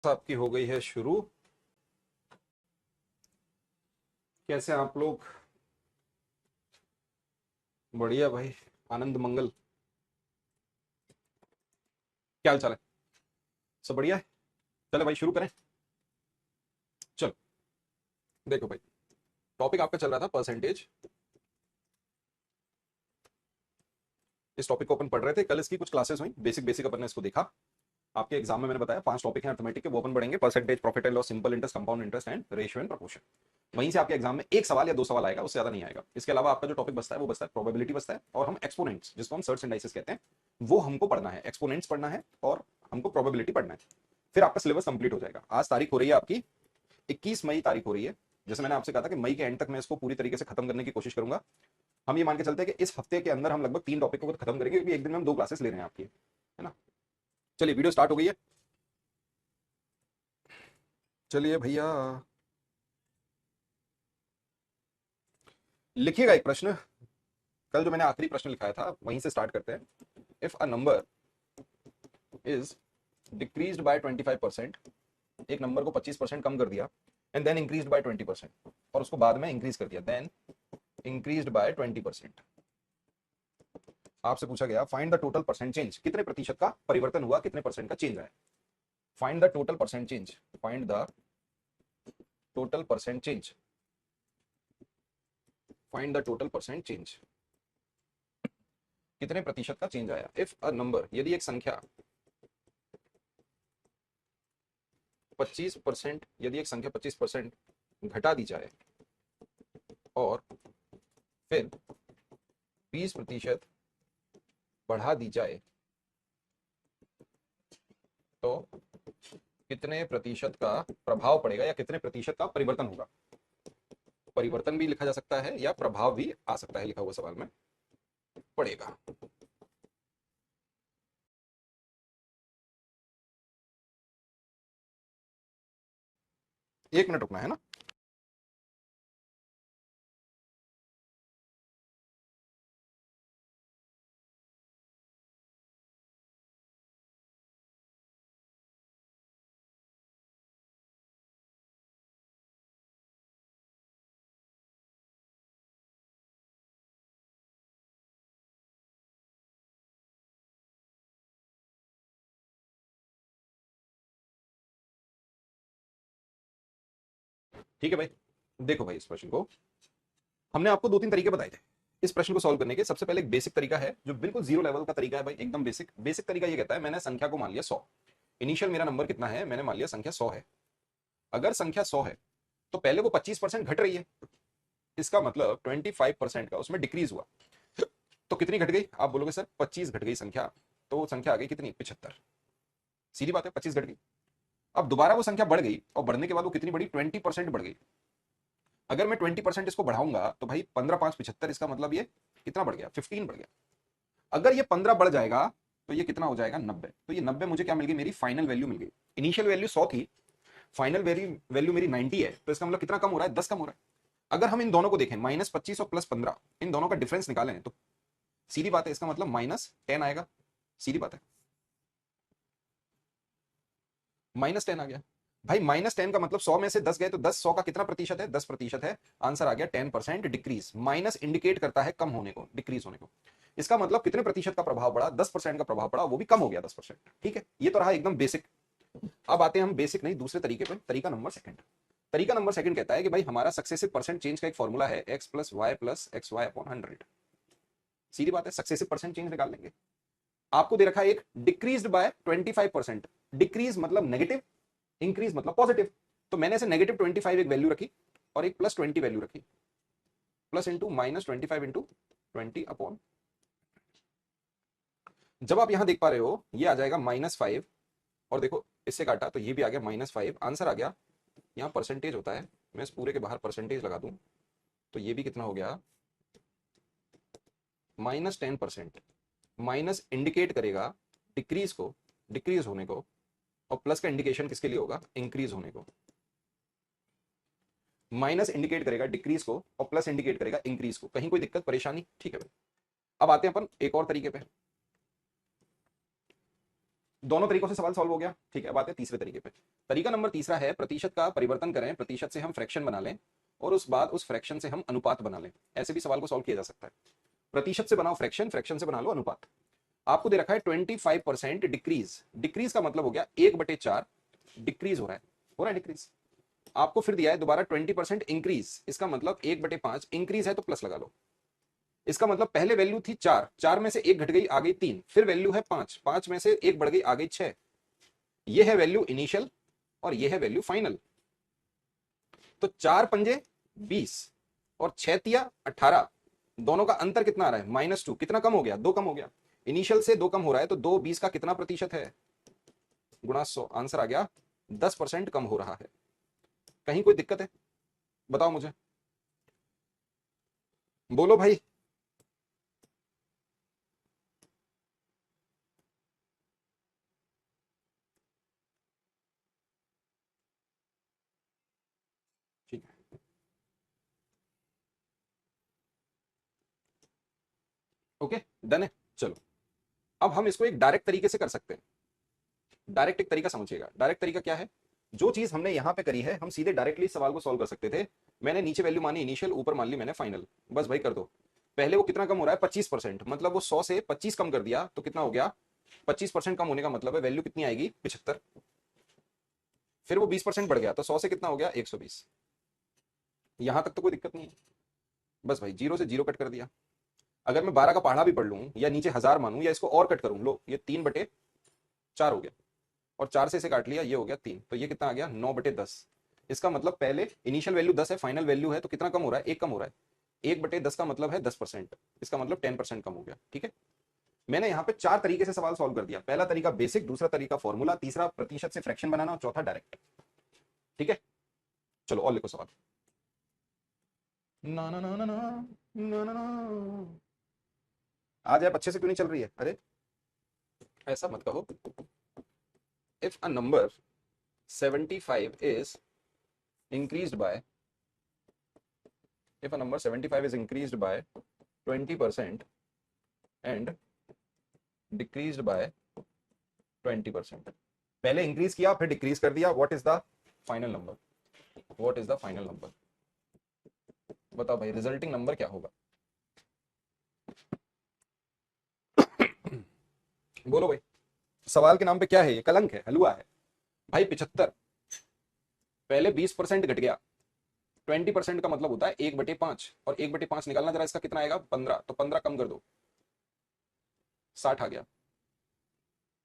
आपकी हो गई है शुरू। कैसे हैं आप लोग? बढ़िया भाई, आनंद मंगल। क्या हाल चाल है? सब बढ़िया है। चले भाई शुरू करें। चलो, देखो भाई, टॉपिक आपका चल रहा था परसेंटेज। इस टॉपिक को अपन पढ़ रहे थे, कल इसकी कुछ क्लासेस हुई, बेसिक बेसिक अपन ने इसको देखा। आपके एग्जाम में मैंने बताया 5 टॉपिक हैं अर्थमेटिक के, वो अपन पढ़ेंगे। Percentage, profit and loss, simple interest, compound interest and ratio and proportion. वहीं से आपके एग्जाम में एक सवाल या दो सवाल आएगा, उससे ज्यादा नहीं आएगा। इसके अलावा आपका जो टॉपिक बचता है वो बचता है प्रोबेबिलिटी बचता है, और हम एक्सपोनेंट्स, जिसको हम सर्च इंडाइसेस कहते हैं, वो हमको पढ़ना है। एक्सपोनेंट्स पढ़ना है और हमको प्रोबेबिलिटी पढ़ना है। फिर आपका सिलेबस कंप्लीट हो जाएगा। आज तारीख हो रही है आपकी 21 मई तारीख हो रही है। जैसे मैंने आपसे कहा था कि मई के एंड तक मैं इसको पूरी तरीके से खत्म करने की कोशिश करूंगा। हम ये मान के चलते हैं कि इस हफ्ते के अंदर हम लगभग 3 टॉपिक को खत्म करेंगे, क्योंकि एक दिन में हम 2 क्लासेस ले रहे हैं आपकी, है ना। चलिए, वीडियो स्टार्ट हो गई है। चलिए भैया, लिखिएगा एक प्रश्न। कल जो मैंने आखिरी प्रश्न लिखाया था वहीं से स्टार्ट करते हैं। If a number is decreased bye 25%, एक नंबर को 25% कम कर दिया, एंड देन इंक्रीज्ड बाय 20%, और उसको बाद में इंक्रीज कर दिया, देन इंक्रीज्ड बाय 20%। आपसे पूछा गया find the total percent change, कितने प्रतिशत का परिवर्तन हुआ, कितने परसेंट का चेंज आया। Find the total percent change, find the total percent change, find the total percent change, कितने प्रतिशत का चेंज आया। इफ अ नंबर, यदि एक संख्या 25%, यदि एक संख्या 25% घटा दी जाए और फिर 20% बढ़ा दी जाए, तो कितने प्रतिशत का प्रभाव पड़ेगा, या कितने प्रतिशत का परिवर्तन होगा। परिवर्तन भी लिखा जा सकता है या प्रभाव भी आ सकता है, लिखा हुआ सवाल में पड़ेगा। एक मिनट रुकना है ना। ठीक है भाई, देखो भाई, इस प्रश्न को हमने आपको 2-3 तरीके बताए थे इस प्रश्न को सॉल्व करने के। सबसे पहले एक बेसिक तरीका है जो बिल्कुल जीरो लेवल का तरीका है भाई, एकदम बेसिक। बेसिक तरीका ये कहता है, मैंने संख्या को मान लिया 100। इनिशियल मेरा नंबर कितना है, मैंने मान लिया संख्या 100 है। अगर संख्या 100 है तो पहले वो 25% घट रही है, इसका मतलब 25% का उसमें डिक्रीज हुआ। तो कितनी घट गई, आप बोलोगे सर 25 घट गई संख्या, तो वो संख्या आ गई कितनी, 75। सीधी बात है, 25 घट गई। अब दोबारा वो संख्या बढ़ गई, और बढ़ने के बाद वो कितनी बढ़ी, 20% बढ़ गई। अगर मैं 20% इसको बढ़ाऊंगा तो भाई 15 5 75, इसका मतलब ये कितना बढ़ गया, 15 बढ़ गया। अगर ये 15 बढ़ जाएगा तो ये कितना हो जाएगा, 90। तो ये 90 मुझे क्या मिल गई, मेरी फाइनल वैल्यू मिल गई। इनिशियल वैल्यू 100 थी, फाइनल वैल्यू मेरी 90 है, तो इसका मतलब कितना कम हो रहा है, 10 कम हो रहा है। अगर हम इन दोनों को देखें, -25 और +15, इन दोनों का डिफरेंस निकालें तो सीधी बात है, इसका मतलब -10 आएगा। सीधी बात है, -10 आ गया। भाई -10 का मतलब 100 में से 10 गए तो 10, 100 का कितना प्रतिशत है, 10% है। आंसर आ गया 10% डिक्रीज। माइनस इंडिकेट करता है कम होने को, डिक्रीज होने को। इसका मतलब कितने प्रतिशत का प्रभाव पड़ा, 10% का प्रभाव पड़ा, वो भी कम हो गया 10%। ठीक है, ये तो रहा एकदम बेसिक। अब आते हैं हम बेसिक नहीं, दूसरे तरीके पे, तरीका नंबर सेकंड। तरीका नंबर सेकंड कहता है कि भाई हमारा सक्सेसिव परसेंट चेंज का एक फॉर्मूला है, x plus y plus x y upon 100। सीधी बात है, सक्सेसिव परसेंट चेंज निकाल लेंगे। आपको दे रखा है एक डिक्रीज बाय 25%। डिक्रीज मतलब नेगेटिव, इंक्रीज मतलब पॉजिटिव। तो मैंने ऐसे -25 एक वैल्यू रखी और एक +20 वैल्यू रखी। प्लस इंटू -25 इंटू 20 अपॉन, जब आप यहां देख पा रहे हो ये आ जाएगा -5, और देखो इससे काटा तो ये भी आ गया -5। आंसर आ गया, यहाँ परसेंटेज होता है, मैं इस पूरे के बाहर परसेंटेज लगा दूं तो ये भी कितना हो गया, -10%। माइनस इंडिकेट करेगा डिक्रीज को, डिक्रीज होने को, और प्लस का इंडिकेशन किसके लिए होगा, इंक्रीज होने को। माइनस इंडिकेट करेगा डिक्रीज को और प्लस इंडिकेट करेगा इंक्रीज को। कहीं कोई दिक्कत परेशानी, ठीक है भाई। अब आते हैं अपन एक और तरीके पे। दोनों तरीकों से सवाल सॉल्व हो गया। ठीक है, बात है तीसरे तरीके पे। तरीका नंबर तीसरा है प्रतिशत का परिवर्तन करें, प्रतिशत से हम फ्रैक्शन बना लें और उस बाद उस फ्रैक्शन से हम अनुपात बना लें। ऐसे भी सवाल को सॉल्व किया जा सकता है। प्रतिशत से बनाओ फ्रैक्शन, फ्रैक्शन से बना लो अनुपात। आपको दे रखा है 25% डिक्रीज। डिक्रीज का मतलब हो गया 1/4 डिक्रीज हो रहा है डिक्रीज। आपको फिर दिया है दोबारा 20% इंक्रीज, इसका मतलब 1/5 इंक्रीज है तो प्लस लगा लो। इसका मतलब पहले वैल्यू थी 4, 4 में से एक घट गई आ गई 3, फिर वैल्यू है 5, 5 में से एक बढ़ गई आ गई 6। ये है वैल्यू इनिशियल और ये है वैल्यू फाइनल। तो 4 पंजे 20 और 6 तिया 18, दोनों का अंतर कितना आ रहा है -2। कितना कम हो गया? 2 कम हो गया। इनिशियल से 2 कम हो रहा है तो 2 20 का कितना प्रतिशत है? गुणा 100। आंसर आ गया 10% कम हो रहा है। कहीं कोई दिक्कत है? बताओ मुझे, बोलो भाई। ठीक है, ओके, डन है। चलो, अब हम इसको एक डायरेक्ट तरीके से कर सकते हैं। डायरेक्ट एक तरीका समझिएगा। डायरेक्ट तरीका क्या है? जो चीज हमने यहां पे करी है हम सीधे डायरेक्टली सवाल को सॉल्व कर सकते थे। मैंने नीचे वैल्यू मानी इनिशियल, ऊपर मान ली मैंने फाइनल। बस भाई कर दो। पहले वो कितना कम हो रहा है? 25%। मतलब वो 100 से 25 कम कर दिया तो कितना हो गया? 25% कम होने का मतलब है वैल्यू कितनी आएगी? 75। फिर वो 20% बढ़ गया तो 100 से कितना हो गया? 120। यहां तक तो कोई दिक्कत नहीं है। बस भाई जीरो से जीरो कट कर दिया। अगर मैं 12 का पहाड़ा भी पढ़ लूं या नीचे 1000 मानूं या इसको और कट करूं, लो ये 3/4 हो गया और 4 से इसे काट लिया, ये हो गया 3, तो ये कितना आ गया? 9/10। इसका मतलब पहले इनिशियल वैल्यू 10 है, फाइनल वैल्यू है, तो कितना कम हो रहा है? 1 कम हो रहा है। 1/10 का मतलब है 10%। इसका मतलब 10% कम हो गया। ठीक है, मैंने यहाँ पे 4 तरीके से सवाल सॉल्व कर दिया। पहला तरीका बेसिक, दूसरा तरीका फॉर्मूला, तीसरा प्रतिशत से फ्रैक्शन बनाना और चौथा डायरेक्ट। ठीक है, चलो और लिखो सवाल। ना ना ना ना ना ना ना ना। आज आप अच्छे से क्यों नहीं चल रही है? अरे ऐसा मत कहो। If a number 75 is increased by if a number 75 is increased by 20% and decreased by 20%, पहले इंक्रीज किया फिर डिक्रीज कर दिया, what is the final number? What is the final number? बताओ भाई, रिजल्टिंग नंबर क्या होगा? बोलो भाई। सवाल के नाम पे क्या है? ये कलंक है, हलवा है भाई। 75 पहले 20% घट गया। 20% का मतलब होता है 1/5, और 1/5 निकालना जरा, इसका कितना आएगा? 15, तो 15 कम कर दो, 60 आ गया।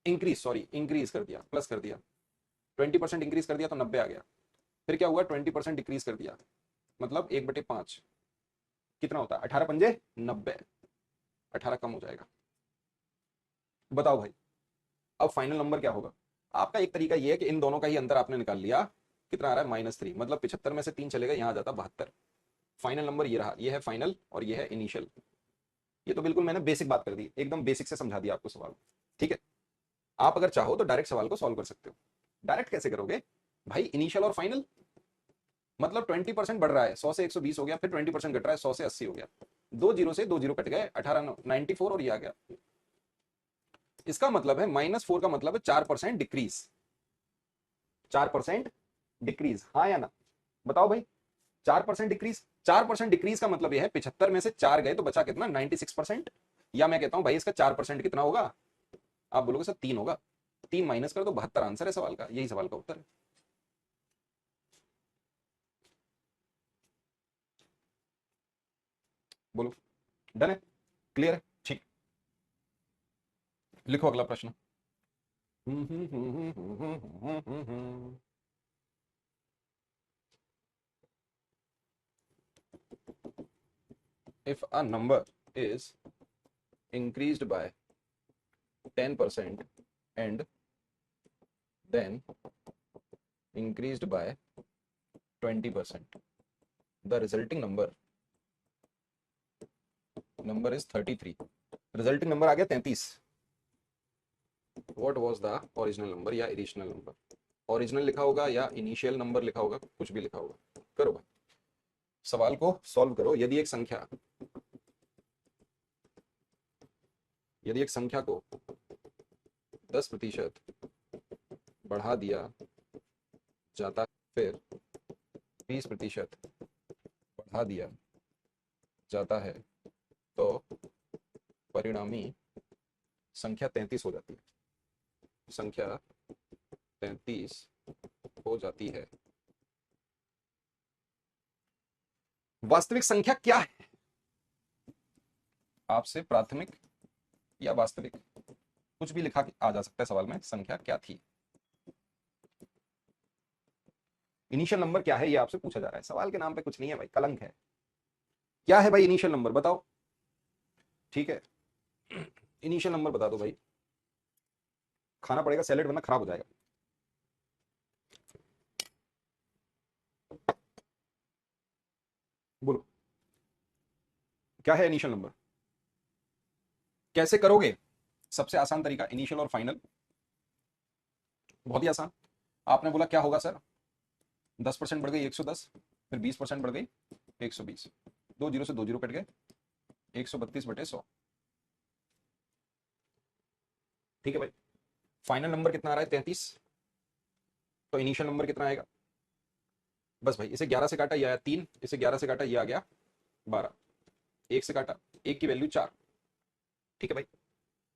इंक्रीज, सॉरी इंक्रीज कर दिया, प्लस कर दिया। 20% इंक्रीज कर दिया तो 90 आ गया। फिर क्या हुआ? 20% डिक्रीज कर दिया, मतलब 1/5 कितना होता है? 18 पंजे 90, 18 कम हो जाएगा। बताओ भाई, अब फाइनल नंबर क्या होगा? आपका एक तरीका ये है कि इन दोनों का ही अंतर आपने निकाल लिया, कितना आ रहा है? -3, मतलब 75 में से 3 चलेगा, यहां आ जाता 72। फाइनल नंबर ये रहा, ये है फाइनल और ये है इनिशियल। ये तो बिल्कुल मैंने बेसिक बात कर दी, एकदम बेसिक से समझा दिया आपको सवाल। ठीक है, आप अगर चाहो तो डायरेक्ट सवाल को सॉल्व कर सकते हो। डायरेक्ट कैसे करोगे भाई? इनिशियल और फाइनल, मतलब 20% बढ़ रहा है, 100 से 120 हो गया, फिर 20% घट रहा है, 100 से 80 हो गया, 2 जीरो से 2 जीरो कट गए, 18 94 और ये आ गया। इसका मतलब है -4 का मतलब है 4% डिक्रीज। 4% डिक्रीज, हाँ या ना? बताओ भाई। 4% डिक्रीज, 4% डिक्रीज का मतलब यह है 75 में से 4 गए तो बचा कितना? 96%। या मैं कहता हूं भाई इसका 4% कितना होगा? आप बोलोगे सर 3 होगा। 3 माइनस कर दो, 72 आंसर है सवाल का, यही सवाल का उत्तर है। बोलो, डन है? क्लियर है? ठीक, लिखो अगला प्रश्न। If a number is increased by 10% and then increased by 20%, the resulting number is 33। Resulting number आ गया 33। What was the original number या इनिशियल नंबर? ओरिजिनल लिखा होगा या इनिशियल नंबर लिखा होगा, कुछ भी लिखा होगा। करो भाई, सवाल को सॉल्व करो। यदि एक संख्या को 10% बढ़ा दिया जाता है, फिर 20% बढ़ा दिया जाता है, तो परिणामी संख्या 33 हो जाती है। संख्या 33 हो जाती है। वास्तविक संख्या क्या है? आपसे प्राथमिक या वास्तविक कुछ भी लिखा आ जा सकता है सवाल में। संख्या क्या थी? इनिशियल नंबर क्या है ये आपसे पूछा जा रहा है। सवाल के नाम पे कुछ नहीं है भाई, कलंक है। क्या है भाई इनिशियल नंबर, बताओ। ठीक है, इनिशियल नंबर बता दो भाई। खाना पड़ेगा सैलेड वरना खराब हो जाएगा। बोलो क्या है इनिशियल नंबर, कैसे करोगे? सबसे आसान तरीका इनिशियल और फाइनल, बहुत ही आसान। आपने बोला क्या होगा सर, 10% बढ़ गई 110, फिर 20% बढ़ गई 120, 2 जीरो से 2 जीरो कट गए, 132/100। ठीक है भाई, फाइनल नंबर कितना आ रहा है 33, तो इनिशियल नंबर कितना आएगा? बस भाई इसे 11 से काटा ये आया 3, इसे 11 से काटा ये आ गया 12, 1 से काटा 1 की वैल्यू 4। ठीक है भाई,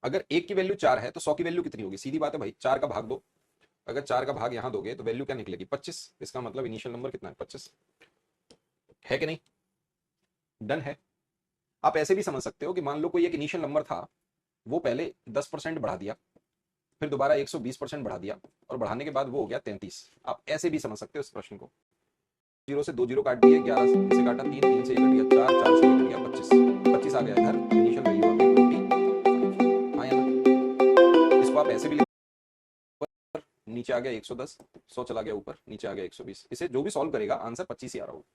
अगर 1 की वैल्यू 4 है तो 100 की वैल्यू कितनी होगी? सीधी बात है भाई, 4 का भाग दो। अगर 4 का भाग यहां दोगे तो वैल्यू क्या निकलेगी? 25। इसका मतलब इनिशियल नंबर कितना है? 25 है कि नहीं? डन है। आप ऐसे भी समझ सकते हो कि मान लो कोई एक इनिशियल नंबर था, वो पहले 10% बढ़ा दिया, फिर दोबारा 120% बढ़ा दिया, और बढ़ाने के बाद वो हो गया 33। आप ऐसे भी समझ सकते हो इस प्रश्न को। 0 से 2 जीरो काट दिए, 11 से काटा 3, 3 से ये कट गया 4, 4 से ये कट गया 25, 25 आ गया इधर, इनिशियल वैल्यू आ गई 25। हाँ या ना? इसको आप ऐसे भी नीचे आ गया 110, 100 चला गया ऊपर, नीचे आ गया 120। इसे जो भी सॉल्व करेगा आंसर 25 ही आ रहा होगा,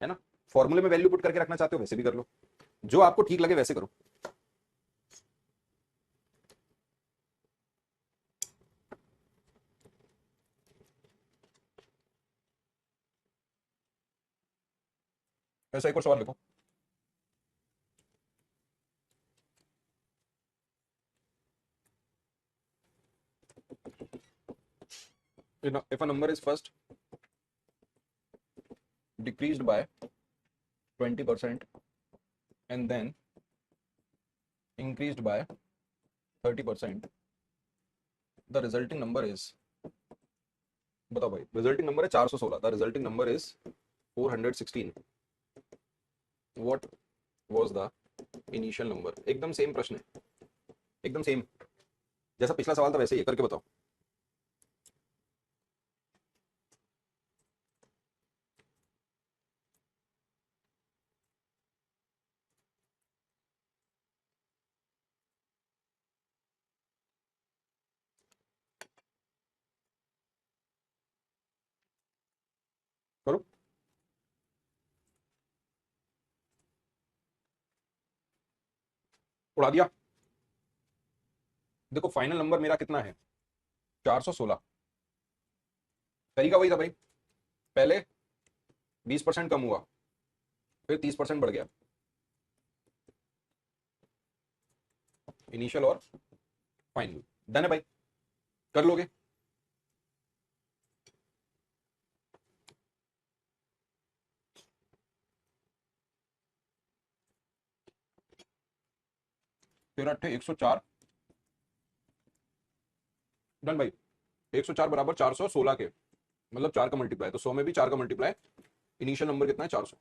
है ना? फॉर्मूले में वैल्यू पुट करके रखना चाहते हो वैसे भी कर लो, जो आपको ठीक लगे वैसे करो। ऐसा एक और सवाल लिखो। If a number is first decreased by 20% and then increased by 30%, the resulting number is, बताओ भाई, रिजल्टिंग नंबर है 416, the resulting number is 416, what was the initial number? एकदम सेम प्रश्न है, एकदम सेम जैसा पिछला सवाल था वैसे ही करके बताओ। करो, उड़ा दिया। देखो फाइनल नंबर मेरा कितना है, 416। तरीका वही था भाई, पहले 20% कम हुआ, फिर 30% बढ़ गया, इनिशियल और फाइनल। डन है भाई, कर लोगे? तेरह अट्ठे 104। डन भाई, 104 बराबर 416 के, मतलब 4 का मल्टीप्लाई, तो 100 में भी 4 का मल्टीप्लाई। इनिशियल नंबर कितना है? 400।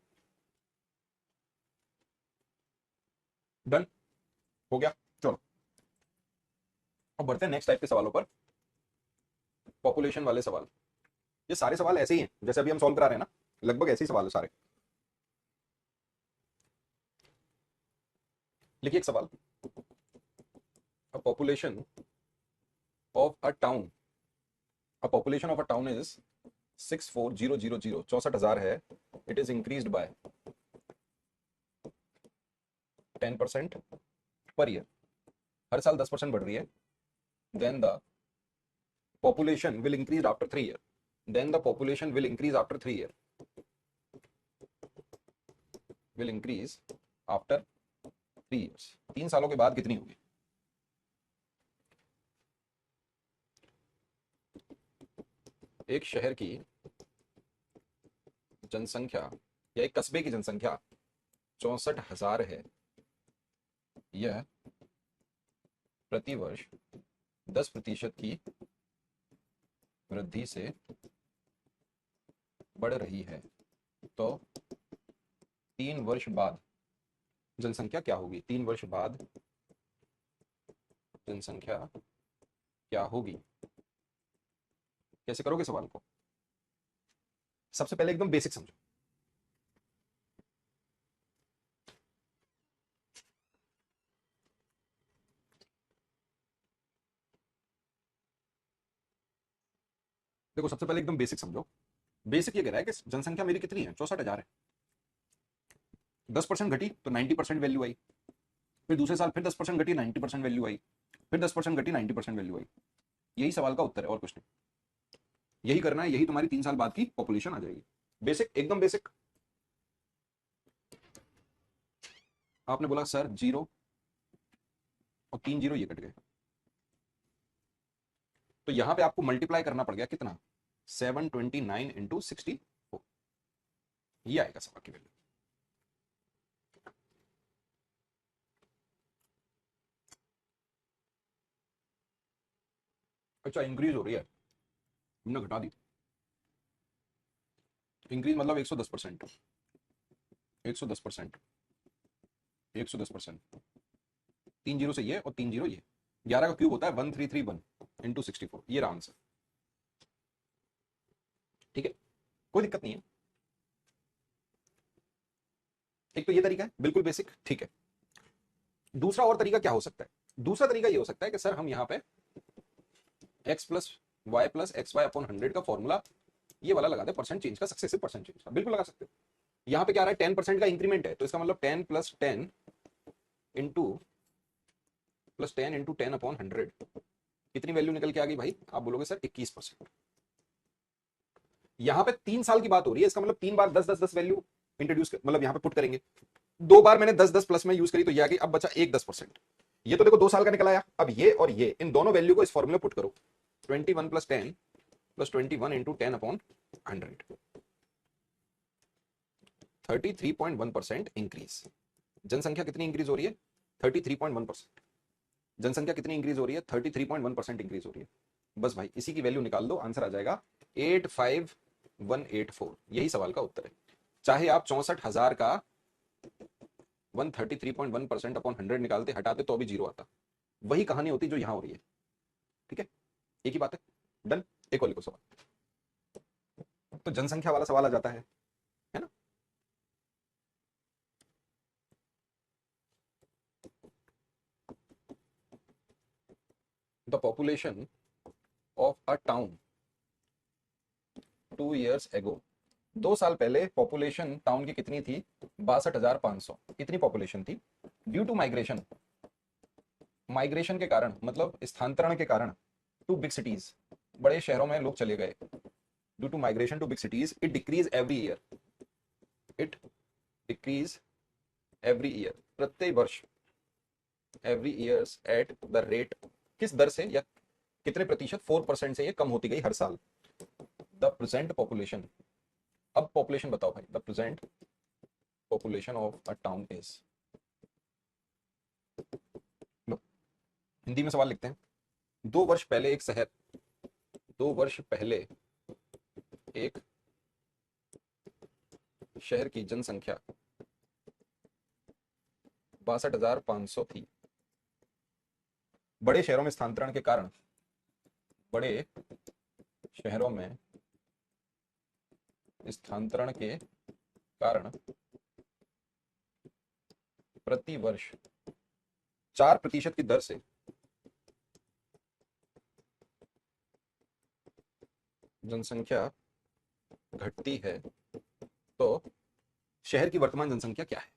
डन हो गया। चलो अब बढ़ते हैं नेक्स्ट टाइप के सवालों पर, पॉपुलेशन वाले सवाल। ये सारे सवाल ऐसे ही हैं जैसे अभी हम सॉल्व करा रहे हैं ना, लगभग ऐसे ही सवाल है सारे। लिखिए एक सवाल, a population of a town, a population of a town is 64000, 64,000 है। It is increased by 10% per year, हर साल 10% बढ़ रही है। Then the population will increase after 3 years, then the population will increase after 3 years, will increase after 3 years। 3 सालों के बाद कितनी होगी? एक शहर की जनसंख्या या एक कस्बे की जनसंख्या 64,000 है, यह प्रतिवर्ष 10% की वृद्धि से बढ़ रही है, तो 3 वर्ष बाद जनसंख्या क्या होगी? 3 वर्ष बाद जनसंख्या क्या होगी? कैसे करोगे सवाल को? सबसे पहले एकदम बेसिक समझो। देखो सबसे पहले एकदम बेसिक समझो। बेसिक ये कह रहा है कि जनसंख्या मेरी कितनी है? 64,000 है। 10% घटी तो 90% वैल्यू आई। फिर दूसरे साल फिर 10% घटी, 90% वैल्यू आई। फिर 10% घटी, 90% वैल्यू आई। यही सवाल का उत्तर है और कुछ नहीं। यही करना है, यही तुम्हारी 3 साल बाद की पॉपुलेशन आ जाएगी। बेसिक, एकदम बेसिक। आपने बोला सर 0 और 3 जीरो ये कट गए, तो यहां पे आपको मल्टीप्लाई करना पड़ गया कितना? 729 इंटू 64, ये आएगा सवाल की वैल्यू। अच्छा, इंक्रीज हो रही है, हमने घटा दी। इंक्रीज मतलब 110%, 110%, 110%। 3 जीरो से ये और 3 जीरो ये, 11 का क्यूब होता है 1331 इंटू 64, ये रहा आंसर। ठीक है, कोई दिक्कत नहीं है। एक तो ये तरीका है बिल्कुल बेसिक, ठीक है। दूसरा और तरीका क्या हो सकता है? दूसरा तरीका ये हो सकता है कि सर हम यहाँ पे x plus y plus x y upon 100 का फॉर्मूला ये वाला लगा दे, परसेंट चेंज का, सक्सेसिव परसेंट चेंज का, बिल्कुल लगा सकते हो। यहाँ पे क्या आ रहा है? 10% का इंक्रीमेंट है, तो इसका मतलब 10 plus 10 into plus 10 into 10 upon 100, कितनी वैल्यू निकल के आ गई भाई? आप बोलोगे सर 21%। यहाँ पे 3 साल की बात हो रही है, इसका मतलब 3 बार 10-10-10 वैल्यू इंट्रोड्यूस मतलब यहाँ पे पुट करेंगे। 2 बार मैंने 10-10 प्लस में यूज करी तो ये आ गई, अब बचा एक 10%। ये तो देखो 2 साल का निकल आया। अब ये और ये, इन दोनों वैल्यू को इस फॉर्मूले पुट करो, 21 plus 10 plus 21 into 10 upon 100, 33.1% increase. जनसंख्या कितनी इंक्रीज हो रही है? 33.1%। जनसंख्या कितनी इंक्रीज हो रही है? 33.1% इंक्रीज हो रही है। बस भाई इसी की वैल्यू निकाल दो, आंसर आ जाएगा 85184। यही सवाल का उत्तर है। चाहे आप 64,000 का 133.1% अपॉन 100 निकालते हटाते तो भी जीरो आता, वही कहानी होती जो यहां हो रही है। ठीक है, एक ही बात है। डन। एक और लिखो सवाल, तो जनसंख्या वाला सवाल आ जाता है ना? The population of a town 2 years ago, 2 साल पहले पॉपुलेशन टाउन की कितनी थी? 62,500। कितनी पॉपुलेशन थी? ड्यू टू माइग्रेशन, माइग्रेशन के कारण मतलब स्थानांतरण के कारण, टू बिग सिटीज, बड़े शहरों में लोग चले गए। Due to migration to big cities it decreases every year, it decreases every year, प्रत्येक वर्ष, every years at the rate, किस दर से या कितने प्रतिशत? 4% से ये कम होती गई हर साल। द प्रेजेंट पॉपुलेशन, अब पॉपुलेशन बताओ भाई, the present population of a town is, Hindi में सवाल लिखते हैं। 2 वर्ष पहले एक शहर, 2 वर्ष पहले एक शहर की जनसंख्या 62,500 थी। बड़े शहरों में स्थानांतरण के कारण, बड़े शहरों में स्थानांतरण के कारण प्रति वर्ष 4% की दर से जनसंख्या घटती है, तो शहर की वर्तमान जनसंख्या क्या है?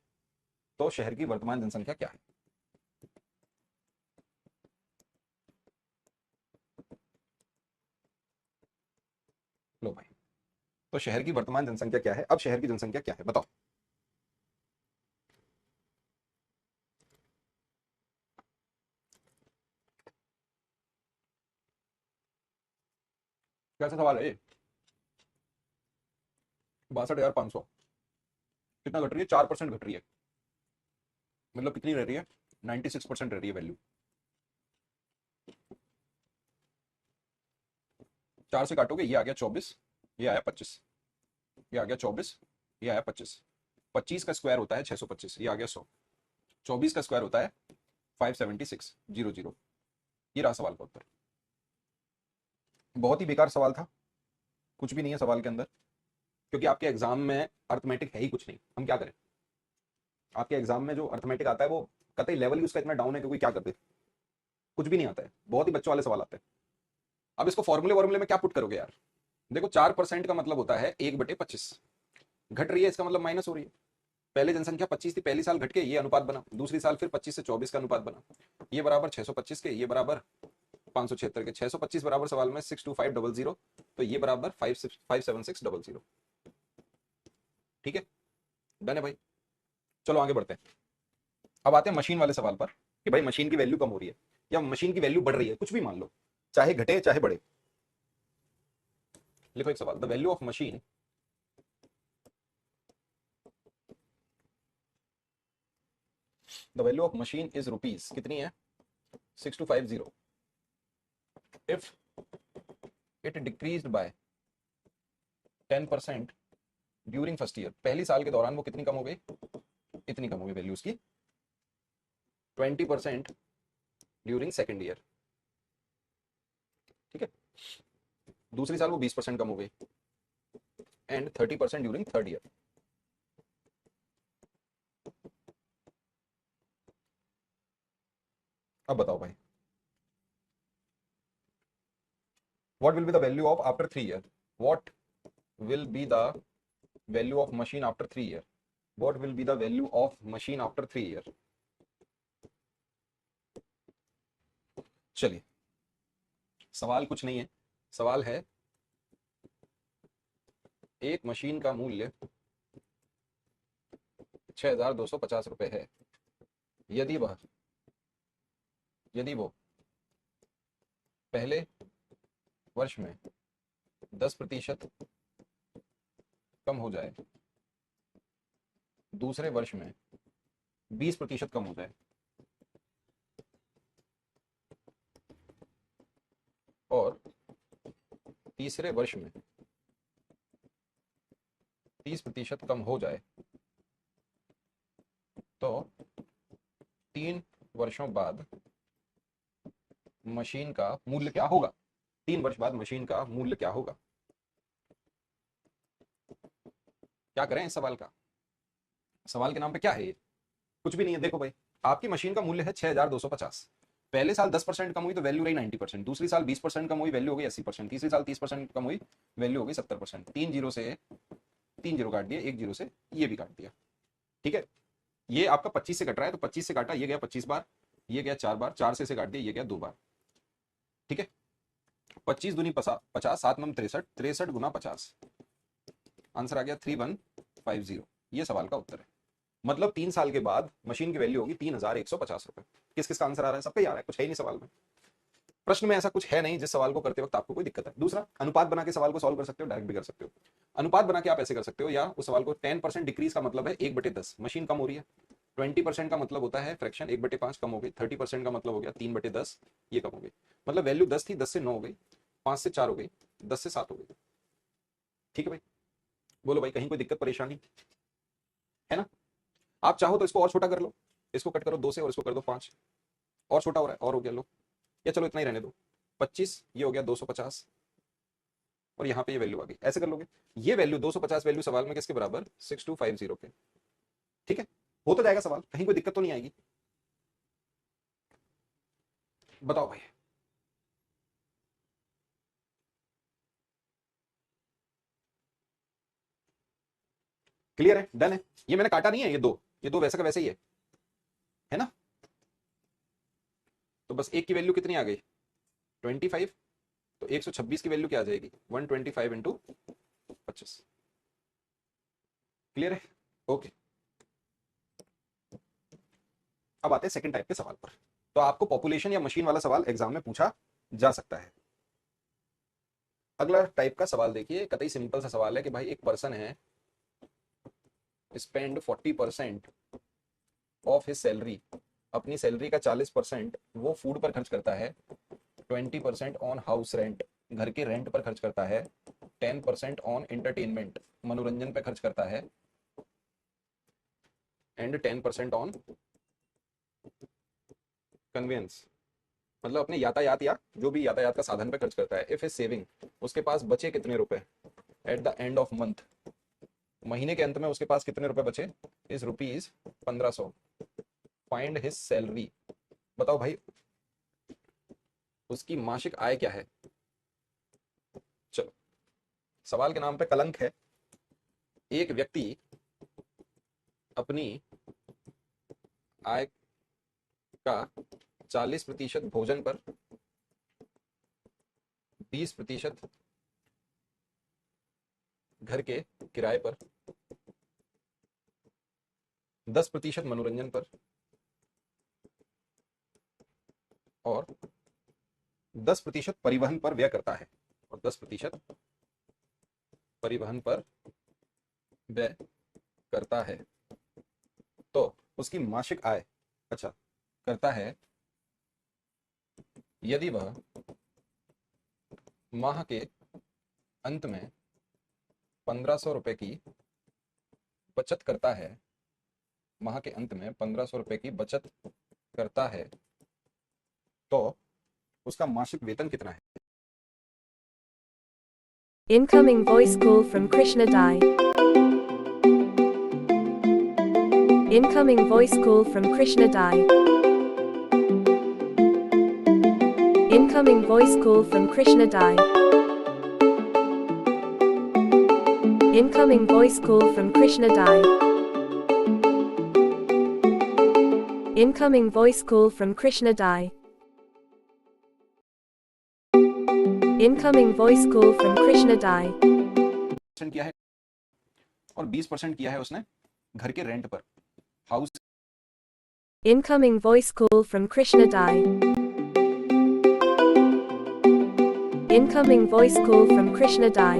तो शहर की वर्तमान जनसंख्या क्या है? लो भाई, तो शहर की वर्तमान जनसंख्या क्या है? अब शहर की जनसंख्या क्या है बताओ? कैसा सवाल है ये? 62,500 कितना घट रही है? 4% घट रही है। मतलब कितनी रह रही है? 96% रह रही है वैल्यू। 4 से काटोगे, ये आ गया 24, ये आया 25, ये आ गया 24, ये आया 25। 25 का स्क्वायर होता है 625, ये आ गया 100। 24 का स्क्वायर होता है 576,000। ये रहा सवाल का उत्तर। बहुत ही बेकार सवाल था, कुछ भी नहीं है सवाल के अंदर, क्योंकि आपके एग्जाम में अर्थमेटिक है ही कुछ नहीं। हम क्या करें? आपके एग्जाम में जो अर्थमेटिक आता है वो कतई लेवल ही उसका इतना डाउन है कि कोई क्या कर दे, कुछ भी नहीं आता है। बहुत ही बच्चों वाले सवाल आते हैं। अब इसको फॉर्मूले वॉर्मूले में क्या पुट करोगे यार? देखो 4% का मतलब होता है 1/25। घट रही है इसका मतलब माइनस हो रही है। पहले जनसंख्या 25 थी, पहली साल घट के ये अनुपात बना, दूसरी साल फिर 25 से 24 का अनुपात बना, ये बराबर 625 के, ये बराबर 576 के। 625 बराबर सवाल में 62500, तो ये बराबर 57600। ठीक है, डन है भाई। चलो आगे बढ़ते हैं। अब आते हैं मशीन वाले सवाल पर कि भाई मशीन की वैल्यू कम हो रही है या मशीन की वैल्यू बढ़ रही है, कुछ भी मान लो, चाहे घटे चाहे बढ़े। लिखो एक सवाल, the value of machine is rupees कितनी है? 6250। If it decreased bye 10% during first year, पहली साल के दौरान वो कितनी कम हो गई? इतनी कम हो गई वैल्यू उसकी। 20% ड्यूरिंग सेकेंड ईयर, ठीक है। दूसरी साल वो 20% कम हो गई, एंड 30% ड्यूरिंग थर्ड ईयर। अब बताओ भाई, what will be the value of after 3 year? What will be the value of machine after 3 year? What will be the value of machine after 3 year? चलिए, सवाल कुछ नहीं है, सवाल है एक मशीन का मूल्य 6,250 रुपए है, यदि वो पहले वर्ष में 10% कम हो जाए, दूसरे वर्ष में 20% कम हो जाए, और तीसरे वर्ष में 30% कम हो जाए, तो 3 वर्षों बाद मशीन का मूल्य क्या होगा? 3 वर्ष बाद मशीन का मूल्य क्या होगा? क्या करें इस सवाल का? सवाल के नाम पे क्या है ये? कुछ भी नहीं है। देखो भाई, आपकी मशीन का मूल्य है 6,250। पहले साल 10% कम हुई तो वैल्यू रही 90%, दूसरी साल 20% कम हुई वैल्यू हो गई 80%, तीसरी साल 30% कम हुई वैल्यू हो गई 70%। 3 जीरो से 3 जीरो काट दिया, 1 जीरो से ये भी काट दिया, ठीक है। ये आपका 25 से कट रहा है, तो 25 से काटा, ये गया 25 बार, ये गया 4 बार, 4 से काट दिया, ये गया 2 बार, ठीक है। 25 दूनी 50, 7 नम 63, 63 गुना 50, आंसर आ गया 3150। ये सवाल का उत्तर है। मतलब 3 साल के बाद मशीन की वैल्यू होगी 3,150 रुपए। किस किस का आंसर आ रहा है? सबका ही आ रहा है, कुछ है ही नहीं सवाल में। प्रश्न में ऐसा कुछ है नहीं जिस सवाल को करते वक्त आपको कोई दिक्कत है। दूसरा, अनुपात बना के सवाल को सॉल्व कर सकते हो, डायरेक्ट भी कर सकते हो। अनुपात बना के आप ऐसे कर सकते हो, या उस सवाल को 10% डिक्रीज का मतलब है 1/10, मशीन कम हो रही है। 20% का मतलब होता है फ्रैक्शन 1/5 कम हो गई। 30% का मतलब हो गया 3/10, ये कम हो गई। मतलब वैल्यू 10 थी, 10 से 9 हो गई, 5 से 4 हो गई, 10 से 7 हो गई। ठीक है भाई, बोलो भाई, कहीं कोई दिक्कत परेशानी है ना? आप चाहो तो इसको और छोटा कर लो, इसको कट करो 2 से और इसको कर दो 5, और छोटा हो रहा है, और हो गया लो, या चलो इतना ही रहने दो। 25, ये हो गया 250, और यहाँ पे ये वैल्यू आ गई। ऐसे कर लोगे, ये वैल्यू 250 वैल्यू सवाल में किसके बराबर? 6250 के। ठीक है, हो तो जाएगा सवाल, कहीं कोई दिक्कत तो नहीं आएगी। बताओ भाई। क्लियर है? डन है? ये मैंने काटा नहीं है, ये दो वैसे का वैसे ही है ना? तो बस एक की वैल्यू कितनी आ गई? 25। तो 126 की वैल्यू क्या आ जाएगी? 125 इंटू 25। क्लियर है? ओके। अब आते हैं सेकंड टाइप के सवाल पर। तो आपको पॉपुलेशन या मशीन वाला सवाल एग्जाम में पूछा जा सकता है। अगला टाइप का सवाल देखिए, कतई सिंपल सा सवाल है कि भाई एक पर्सन है, स्पेंड 40% ऑफ हिज सैलरी, अपनी सैलरी का 40% वो फूड पर खर्च करता है, 20% ऑन हाउस रेंट, घर के रेंट पर खर्च करता है, 10% ऑन एंटरटेनमेंट, मनोरंजन पर खर्च करता है, एंड 10% ऑन कन्वेंस, मतलब अपने यातायात या जो भी यातायात का साधन पे खर्च करता है। इफ इज सेविंग, उसके पास बचे कितने रुपए at the end of month, महीने के अंत में उसके पास कितने रुपए बचे, is rupees 1500। Find his salary, बताओ भाई उसकी मासिक आय क्या है। चलो, सवाल के नाम पे कलंक है। एक व्यक्ति अपनी आय का 40% भोजन पर, 20% घर के किराए पर, 10% मनोरंजन पर और 10% परिवहन पर व्यय करता है, और 10% परिवहन पर व्यय करता है, तो उसकी मासिक आय, अच्छा करता है, यदि वह माह के अंत में 1500 रुपए की बचत करता है, माह के अंत में 1500 रुपए की बचत करता है, तो उसका मासिक वेतन कितना है। Incoming voice call from Krishna Dai. Incoming voice call from Krishna Dai. Incoming voice call from Krishna Dai. Incoming voice call from Krishna Dai. Incoming voice call from Krishna Dai. Incoming voice call from Krishna Dai. किया है और 20% किया है उसने घर के rent पर, house. Incoming voice call from Krishna Dai. Incoming voice call from Krishna Dai.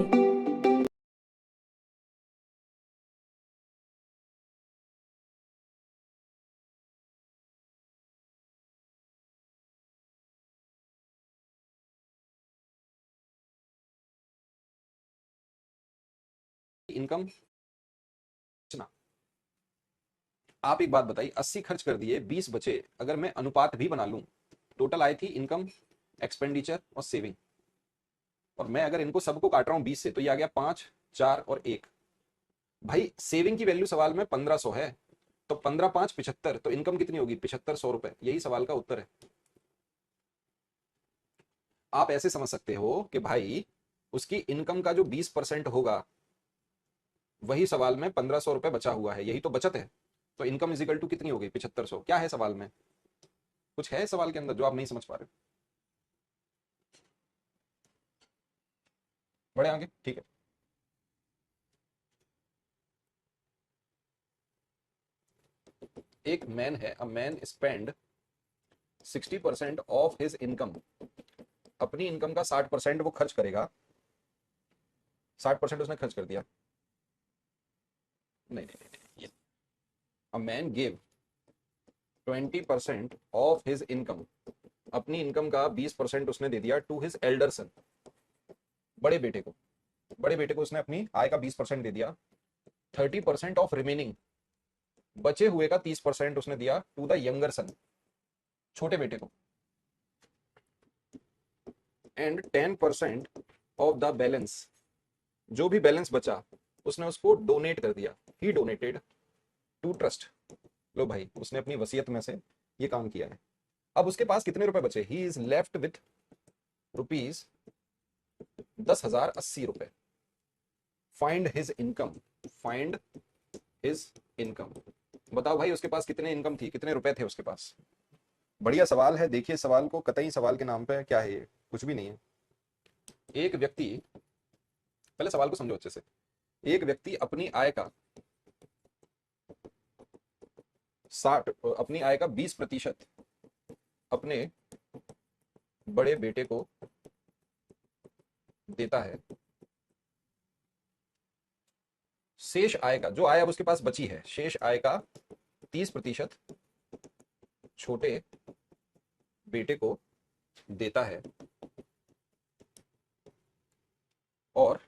Income, आप एक बात बताइए, 80 खर्च कर दिए, 20 बचे, अगर मैं अनुपात भी बना लूं, टोटल आई थी इनकम, एक्सपेंडिचर और सेविंग, और मैं अगर इनको सबको काट रहा हूं 20 से, तो ये आ गया 5, 4 और 1। भाई सेविंग की वैल्यू सवाल में 1500 है, तो 15 5 75, तो इनकम कितनी होगी, 7500 रुपए। यही सवाल का उत्तर है। आप ऐसे समझ सकते हो कि भाई उसकी इनकम का जो 20% होगा, वही सवाल में 1500 रुपए बचा हुआ है, यही तो बचत है। तो इनकम इज इक्वल टू कितनी हो गई, 7500। क्या है सवाल में, कुछ है सवाल के अंदर जो आप नहीं समझ पा रहे। बड़े आगे, ठीक है। एक मैन है, a man spend 60% of his income, अपनी इनकम का 60% वो खर्च करेगा, 60% उसने खर्च कर दिया, नहीं नहीं नहीं, a man give 20% of his income, अपनी इनकम का 20% उसने दे दिया टू हिज एल्डर सन, बड़े बेटे को, बड़े बेटे को उसने अपनी आय का 20% दे दिया। 30% ऑफ रिमेनिंग, बचे हुए का 30% उसने दिया टू द यंगर सन, छोटे बेटे को, एंड 10% ऑफ द बैलेंस, जो भी बैलेंस बचा उसने उसको डोनेट कर दिया, ही डोनेटेड टू ट्रस्ट। लो भाई, उसने अपनी वसीयत में से ये काम किया है। अब उसके पास कितने रुपए बचे, he is left with rupees 10,080 रुपए। Find his income, find his income, बताओ भाई उसके पास कितने इनकम थी, कितने रुपए थे उसके पास। बढ़िया सवाल है, देखिए सवाल को, कतई सवाल के नाम पे क्या है ये, कुछ भी नहीं है। एक व्यक्ति, पहले सवाल को समझो अच्छे से। एक व्यक्ति अपनी आय का 60, अपनी आय का 20% अपने बड़े बेटे को देता है, शेष आय का जो आय अब उसके पास बची है, शेष आय का 30% छोटे बेटे को देता है और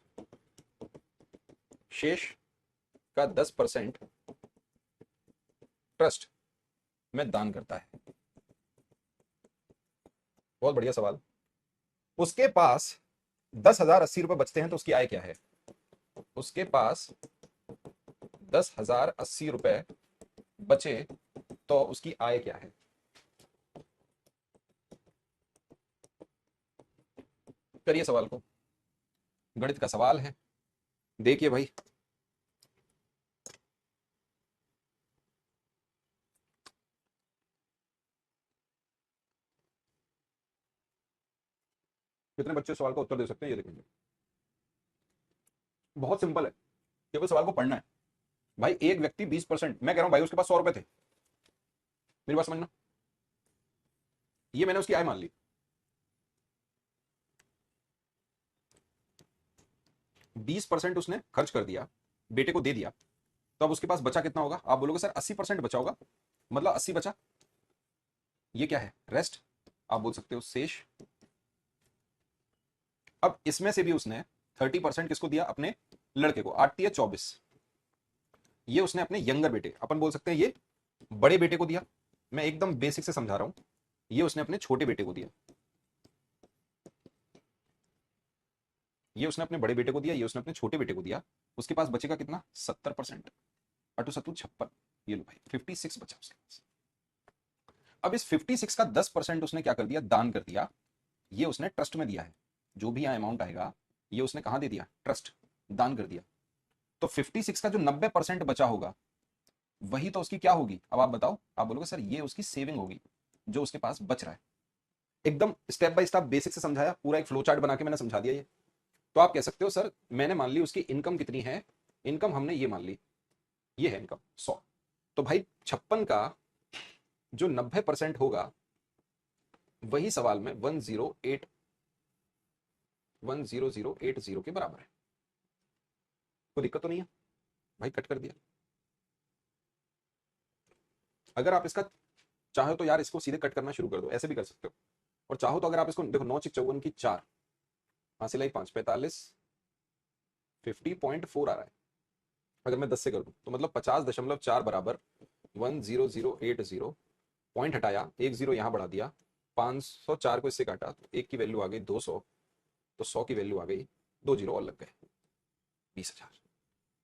शेष का 10% ट्रस्ट में दान करता है। बहुत बढ़िया सवाल। उसके पास 10,080 रुपए बचते हैं तो उसकी आय क्या है? उसके पास 10,080 रुपए बचे तो उसकी आय क्या है? करिए सवाल को, गणित का सवाल है, देखिए भाई। कितने बच्चे सवाल का उत्तर दे सकते हैं ये देखेंगे। बहुत सिंपल है, केवल सवाल को पढ़ना है भाई। एक व्यक्ति 20%, मैं कह रहा हूं भाई उसके पास 100 रुपए थे, मेरी बात समझना, ये मैंने उसकी आय मान ली। 20% उसने खर्च कर दिया, बेटे को दे दिया, तो अब उसके पास बचा कितना होगा? आप बोलोगे सर 80% बचा होगा, मतलब 80 बचा, ये क्या है? रेस्ट, आप बोल सकते हो शेष। अब इसमें से भी उसने 30% किसको दिया? अपने लड़के को, 8 दिया 24, ये उसने अपने यंगर बेटे, अपन बोल सकते हैं ये बड़े बेटे को दिया। मैं एकदम बेसिक से समझा रहा हूं, ये उसने अपने छोटे बेटे को दिया, ये उसने अपने बड़े बेटे को दिया, ये उसने अपने छोटे बेटे को दिया। उसके पास बचेगा कितना? 70%, अटू सत्तू 56, ये लो भाई 56 बचा उसके पास। अब इस 56 का 10% उसने क्या कर दिया? दान कर दिया। ये उसने ट्रस्ट में दिया है, जो भी यहाँ अमाउंट आएगा ये उसने कहां दे दिया? ट्रस्ट, दान कर दिया। तो 56 का जो 90% बचा होगा वही तो उसकी क्या होगी? अब आप बताओ, आप बोलोगे सर ये उसकी सेविंग होगी, जो उसके पास बच रहा है। एकदम स्टेप बाय स्टेप बेसिक से समझाया, पूरा एक फ्लो चार्ट बना के मैंने समझा दिया ये। तो आप कह सकते हो सर मैंने मान ली उसकी इनकम कितनी है, इनकम हमने ये मान ली, ये है इनकम 100। तो भाई 56 का जो 90% होगा वही सवाल में 100,080 के बराबर है। कोई दिक्कत तो नहीं है भाई? कट कर दिया। अगर आप इसका चाहो तो यार इसको सीधे कट करना शुरू कर दो, ऐसे भी कर सकते हो। और चाहो तो अगर आप इसको देखो, 9 6 54 की 4, हासिल आई 5, 45, 50.4 आ रहा है। अगर मैं 10 से कर दूं तो मतलब 50.4 बराबर 100,080। पॉइंट हटाया, एक जीरो यहां बढ़ा दिया, 504 को इससे काटा तो एक की वैल्यू आ गई 200, तो 100 की वैल्यू आ गई, 2 जीरो और लग गए, 20,000।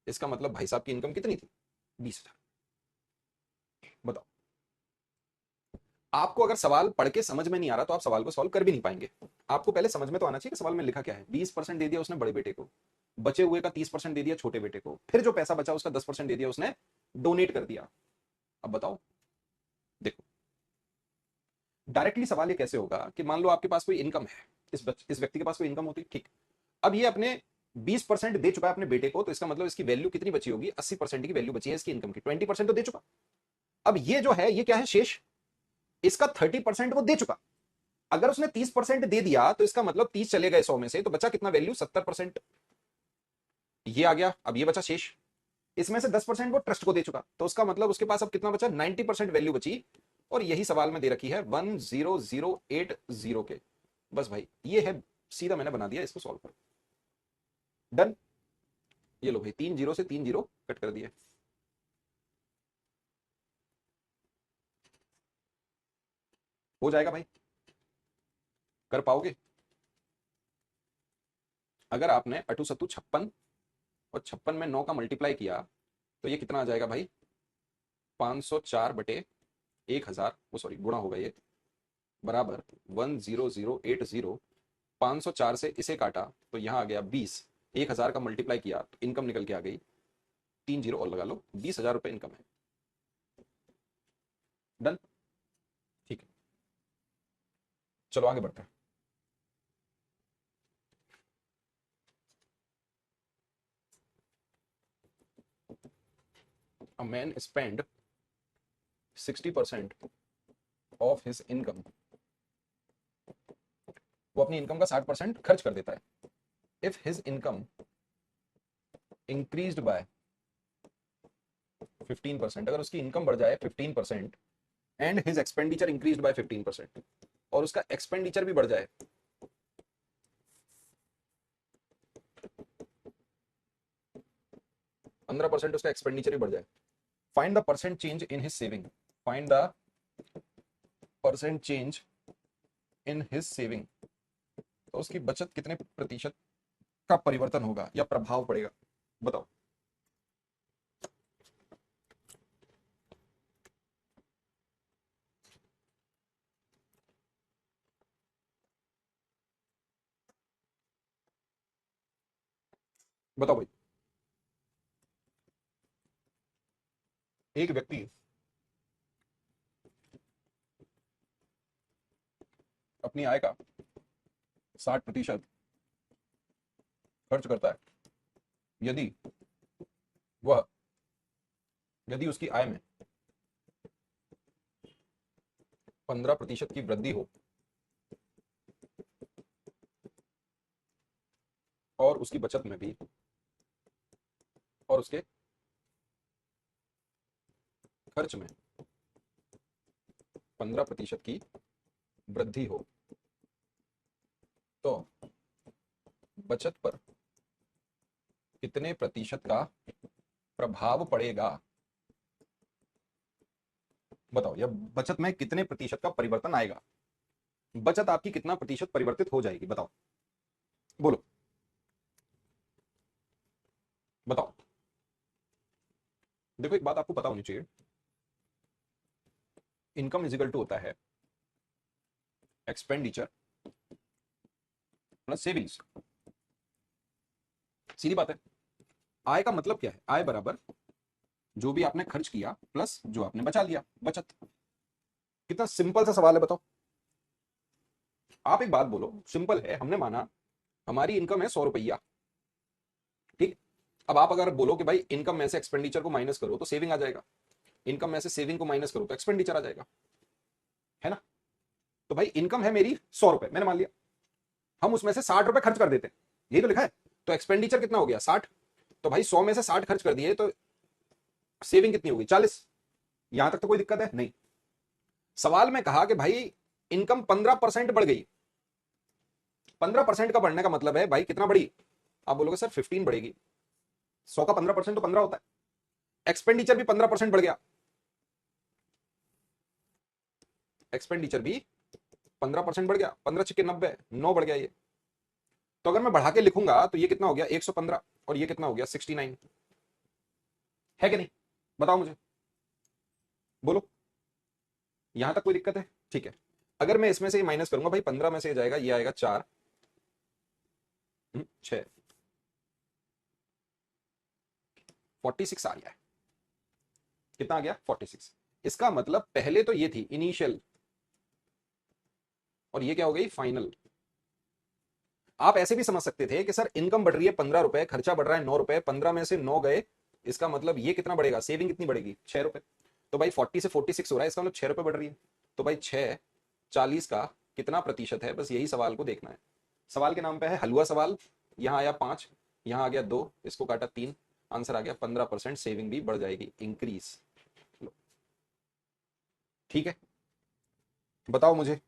इसका मतलब भाई साहब की इनकम कितनी थी? 20,000। बताओ, आपको अगर सवाल पढ़ के समझ में नहीं आ रहा तो आप सवाल को सॉल्व कर भी नहीं पाएंगे। आपको पहले समझ में तो आना चाहिए कि सवाल में लिखा क्या है। 20% दे दिया उसने बड़े बेटे को, बचे हुए का 30% दे दिया छोटे बेटे को, फिर जो पैसा बचा उसका 10% दे दिया उसने डोनेट कर दिया। अब बताओ, देखो डायरेक्टली सवाल ये कैसे होगा कि मान लो आपके पास कोई इनकम है, इस व्यक्ति के पास कोई इनकम होती है, ठीक। अब ये अपने 20% दे चुका है अपने बेटे को, तो इसका मतलब इसकी वैल्यू कितनी बची होगी? 80% की वैल्यू बची है इसकी इनकम की, 20% तो दे चुका। अब ये जो है ये क्या है? शेष, इसका 30% वो दे चुका। अगर उसने 30% दे दिया तो इसका मतलब 30 चले गए 100 में से, तो बचा कितना वैल्यू? 70%। ये आ गया, अब ये बचा शेष, इसमें से 10% वो ट्रस्ट को दे चुका, तो उसका मतलब उसके पास अब कितना बचा? 90% वैल्यू बची। और यही सवाल में दे रखी है 100,080 के। बस भाई ये है, सीधा मैंने बना दिया, इसको सॉल्व करो। डन। ये लो भाई 3 जीरो से 3 जीरो कट कर दिए। हो जाएगा भाई, कर पाओगे? अगर आपने अटू सत्तू 56 और 56 में 9 का मल्टीप्लाई किया तो ये कितना आ जाएगा भाई? 504 बटे 1000, वो सॉरी गुणा होगा ये, बराबर 100,080। 504 से इसे काटा तो यहां आ गया 20, 1000 का मल्टीप्लाई किया तो इनकम निकल के आ गई, 3 जीरो और लगा लो, 20,000 रुपए इनकम है। डन, ठीक है, चलो आगे बढ़ते हैं। A man spend 60% of his income, वो अपनी इनकम का 60% खर्च कर देता है। If his income increased by 15%, अगर उसकी इनकम बढ़ जाए 15% and his expenditure increased by 15% और उसका एक्सपेंडिचर भी बढ़ जाए 15%, उसका एक्सपेंडिचर भी बढ़ जाए, find the percent change in his saving, find the percent change in his saving, तो उसकी बचत कितने प्रतिशत का परिवर्तन होगा या प्रभाव पड़ेगा, बताओ। बताओ भाई, एक व्यक्ति अपनी आय का 60% खर्च करता है, यदि वह यदि उसकी आय में 15% की वृद्धि हो और उसकी बचत में भी और उसके खर्च में 15% की वृद्धि हो, तो बचत पर कितने प्रतिशत का प्रभाव पड़ेगा, बताओ। या बचत में कितने प्रतिशत का परिवर्तन आएगा, बचत आपकी कितना प्रतिशत परिवर्तित हो जाएगी, बताओ, बोलो बताओ। देखो एक बात आपको पता होनी चाहिए, इनकम इज इक्वल टू होता है एक्सपेंडिचर प्लस सेविंग्स, सीधी बात है। आय का मतलब क्या है, आय बराबर जो भी आपने खर्च किया प्लस जो आपने बचा लिया, बचत। कितना सिंपल सा सवाल है, बताओ। आप एक बात बोलो, सिंपल है, हमने माना हमारी इनकम है 100 रुपया, ठीक। अब आप अगर बोलो कि भाई इनकम में से एक्सपेंडिचर को माइनस करो तो सेविंग आ जाएगा, इनकम में से सेविंग को माइनस करो तो एक्सपेंडिचर आ जाएगा, है ना। तो भाई इनकम है मेरी 100 रुपए, मैंने मान लिया, हम उसमें से 60 रुपए खर्च कर देते हैं, यही तो लिखा है, तो एक्सपेंडिचर कितना हो गया 60, तो भाई 100 में से 60 खर्च कर दिए तो सेविंग कितनी होगी 40। यहां तक तो कोई दिक्कत है नहीं। सवाल में कहा कि भाई इनकम 15% बढ़ गई, 15% का बढ़ने का मतलब है भाई कितना बढ़ी, आप बोलोगे सर 15 बढ़ेगी, 100 का 15% तो 15 होता है, एक्सपेंडिचर भी 15% बढ़ गया, एक्सपेंडिचर भी 15% बढ़ गया, 15 छिके 90, 9 बढ़ गया ये। तो अगर मैं बढ़ा के लिखूंगा तो ये कितना हो गया 115 और ये कितना हो गया 69, है कि नहीं, बताओ मुझे, बोलो। यहां तक कोई दिक्कत है, ठीक है। अगर मैं इसमें से माइनस करूंगा भाई, 15 में से जाएगा, ये आएगा 4 6 46 आ गया है, कितना आ गया 46। इसका मतलब पहले तो ये थी इनिशियल और ये क्या हो गई फाइनल। आप ऐसे भी समझ सकते थे कि सर इनकम बढ़ रही है 15 रुपए, खर्चा बढ़ रहा है 9 रुपए, 15 में से 9 गए, इसका मतलब ये कितना बढ़ेगा, सेविंग कितनी बढ़ेगी 6 रुपए। तो भाई 40 से 46 हो रहा है, इसका मतलब 6 रुपए बढ़ रही है, तो भाई 6 40 का कितना प्रतिशत है, बस यही सवाल को देखना है। सवाल के नाम पे है हलवा सवाल। यहाँ आया 5, यहाँ आ गया 2, इसको काटा 3, आंसर आ गया 15% सेविंग भी बढ़ जाएगी, इंक्रीज। ठीक है, बताओ मुझे।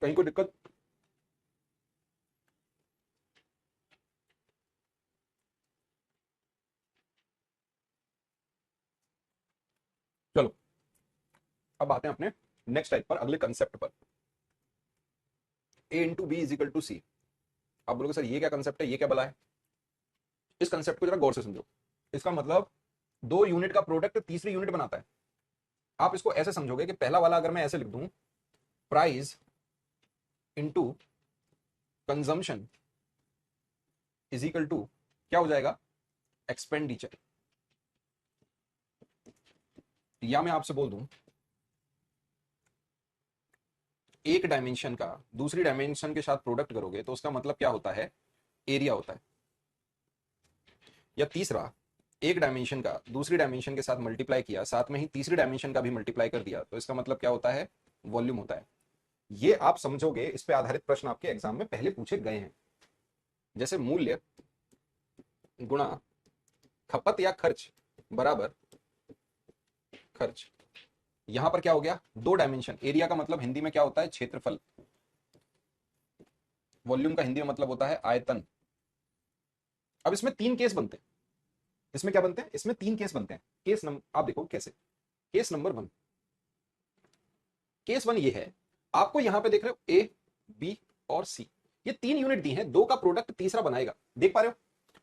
कहीं कोई दिक्कत? चलो अब आते हैं अपने नेक्स्ट टाइप पर, अगले कंसेप्ट पर, A into B is equal to C. आप बोलोगे सर ये क्या कंसेप्ट है, ये क्या बला है। इस कंसेप्ट को जरा गौर से समझो। इसका मतलब 2 यूनिट का प्रोडक्ट तीसरी यूनिट बनाता है। आप इसको ऐसे समझोगे कि पहला वाला अगर मैं ऐसे लिख दूं, price into consumption is equal to क्या हो जाएगा, एक्सपेंडिचर। या मैं आपसे बोल दूं, एक डायमेंशन का दूसरी डायमेंशन के साथ प्रोडक्ट करोगे तो उसका मतलब क्या होता है, एरिया होता है। या तीसरा, एक डायमेंशन का दूसरी डायमेंशन के साथ मल्टीप्लाई किया, साथ में ही तीसरी डायमेंशन का भी मल्टीप्लाई कर दिया, तो इसका मतलब क्या होता है, वॉल्यूम होता है। ये आप समझोगे, इस पे आधारित प्रश्न आपके एग्जाम में पहले पूछे गए हैं। जैसे मूल्य गुणा खपत या खर्च बराबर खर्च। यहां पर क्या हो गया, दो डायमेंशन। एरिया का मतलब हिंदी में क्या होता है, क्षेत्रफल। वॉल्यूम का हिंदी में मतलब होता है आयतन। अब इसमें तीन केस बनते हैं। इसमें क्या बनते हैं, इसमें तीन केस बनते हैं। केस नंबर, आप देखो कैसे। Case number one, case one ये है, आपको यहां पे देख रहे हो ए, बी और सी, ये तीन यूनिट दी हैं, दो का प्रोडक्ट तीसरा बनाएगा। देख पा रहे हो,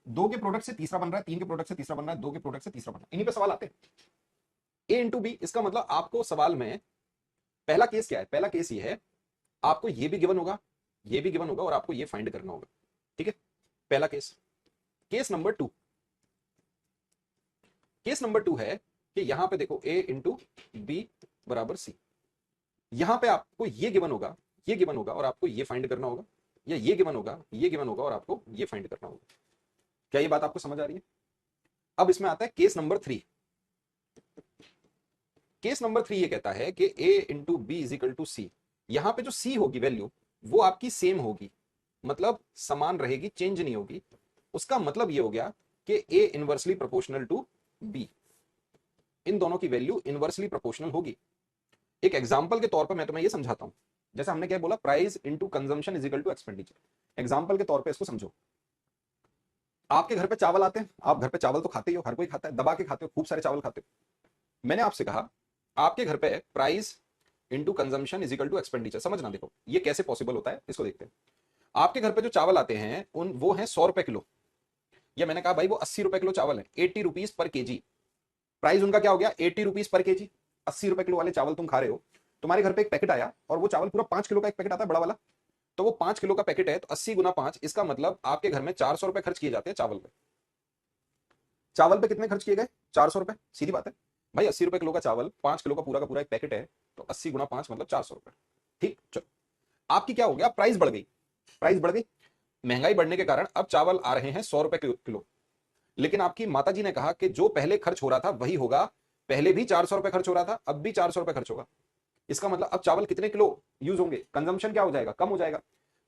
दो के प्रोडक्ट से तीसरा बन रहा है, तीन के प्रोडक्ट से तीसरा बन रहा है, दो के प्रोडक्ट से तीसरा बन रहा है। इन्हीं पे सवाल आते हैं, ए इंटू बी। इसका मतलब आपको सवाल में पहला केस क्या है, पहला केस ये है, आपको ये भी गिवन होगा, ये भी गिवन होगा, और आपको ये फाइंड करना होगा। ठीक है, पहला case. Case number two, case number two है कि यहां पे देखो ए इंटू बी बराबर सी। यहां पे आपको ये गिवन होगा, ये गिवन होगा, और आपको ये फाइंड करना होगा, या ये गिवन होगा, ये गिवन होगा, और आपको ये फाइंड करना होगा। क्या ये बात आपको समझ आ रही है? अब इसमें आता है case number three. Case number three ये कहता है कि A into B is equal to C. यहां पे जो सी होगी वैल्यू, वो आपकी सेम होगी, मतलब समान रहेगी, चेंज नहीं होगी। उसका मतलब ये हो गया कि ए इनवर्सली प्रोपोर्शनल टू बी, इन दोनों की वैल्यू इनवर्सली प्रोपोर्शनल होगी। एक एग्जांपल के तौर पर मैं तुम्हें ये समझाता हूं। जैसे हमने क्या बोला, price into consumption is equal to expenditure. Example के तौर पे इसको समझो। आपके घर पे चावल आते हैं, आप घर पे चावल तो खाते ही हो, हर कोई खाता है, दबा के खाते हो, खूब सारे चावल खाते हो। मैंने आपसे कहा आपके घर पे price into consumption is equal to expenditure. समझना, देखो ये कैसे पॉसिबल होता है, इसको देखते हैं। आपके घर पे जो चावल आते हैं उन वो है 100 रुपए किलो, या मैंने कहा भाई वो 80 रुपए किलो चावल है, 80 रुपीज पर केजी। प्राइस उनका क्या हो गया, 80 रुपीज पर केजी। 80 रुपए किलो वाले चावल तुम खा रहे हो, तुम्हारे घर पे एक पैकेट आया, और वो चावल पूरा 5 किलो का एक पैकेट आता है, बड़ा वाला। तो वो 5 किलो का पैकेट है, तो 80 गुना 5, इसका मतलब आपके घर में 400 रुपए खर्च किए जाते हैं चावल पे। चावल पे कितने खर्च किए गए, 400 रुपए। सीधी बात है भाई, 80 रुपए किलो का चावल, 5 किलो का पूरा एक पैकेट है, तो 80 गुना 5 मतलब 400 रुपए। ठीक, चलो। आपकी क्या हो गया, प्राइस बढ़ गई, प्राइस बढ़ गई। महंगाई बढ़ने के कारण अब चावल आ रहे हैं 100 रुपए किलो। लेकिन आपकी माता जी ने कहा कि जो पहले खर्च हो रहा था वही होगा, पहले भी 400 रुपए खर्च हो रहा था, अब भी 400 रुपए खर्च होगा। इसका मतलब अब चावल कितने किलो यूज होंगे, कंजम्पशन क्या हो जाएगा, कम हो जाएगा।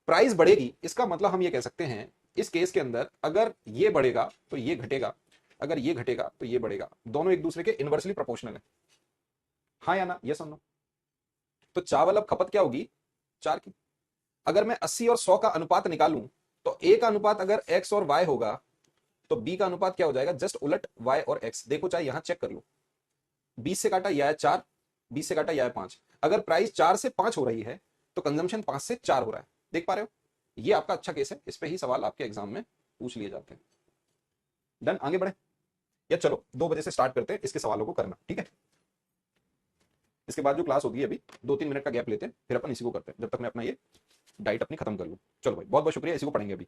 प्राइस बढ़ेगी, इसका मतलब हम ये कह सकते हैं इस केस के अंदर, अगर ये बढ़ेगा तो ये घटेगा, अगर ये घटेगा तो ये बढ़ेगा, दोनों एक दूसरे के इनवर्सली प्रोपोर्शनल है। हाँ या ना, ये सुनो। तो चावल अब खपत क्या होगी, 4 की। अगर मैं 80 और 100 का अनुपात निकालूं, तो ए का अनुपात अगर x और y होगा, तो b का अनुपात क्या हो जाएगा, जस्ट उलट y और x। देखो चाहे यहां चेक कर लो, 20 से काटा यह है 4, 20 से काटा यह है 5। अगर प्राइस 4 से 5 हो रही है, तो कंजम्पशन 5 से 4 हो रहा है। देख पा रहे हो, ये आपका अच्छा केस है, इस पे ही सवाल आपके एग्जाम में पूछ लिए जाते हैं। डन, आगे बढ़े या चलो 2 बजे से स्टार्ट करते हैं इसके सवालों को करना, ठीक है। इसके बाद जो क्लास होगी अभी 2-3 मिनट का गैप लेते हैं, फिर अपन इसी को करते हैं, जब तक मैं अपना ये डाइट अपनी खत्म कर लूँ। चलो भाई, बहुत बहुत शुक्रिया, इसी को पढ़ेंगे अभी।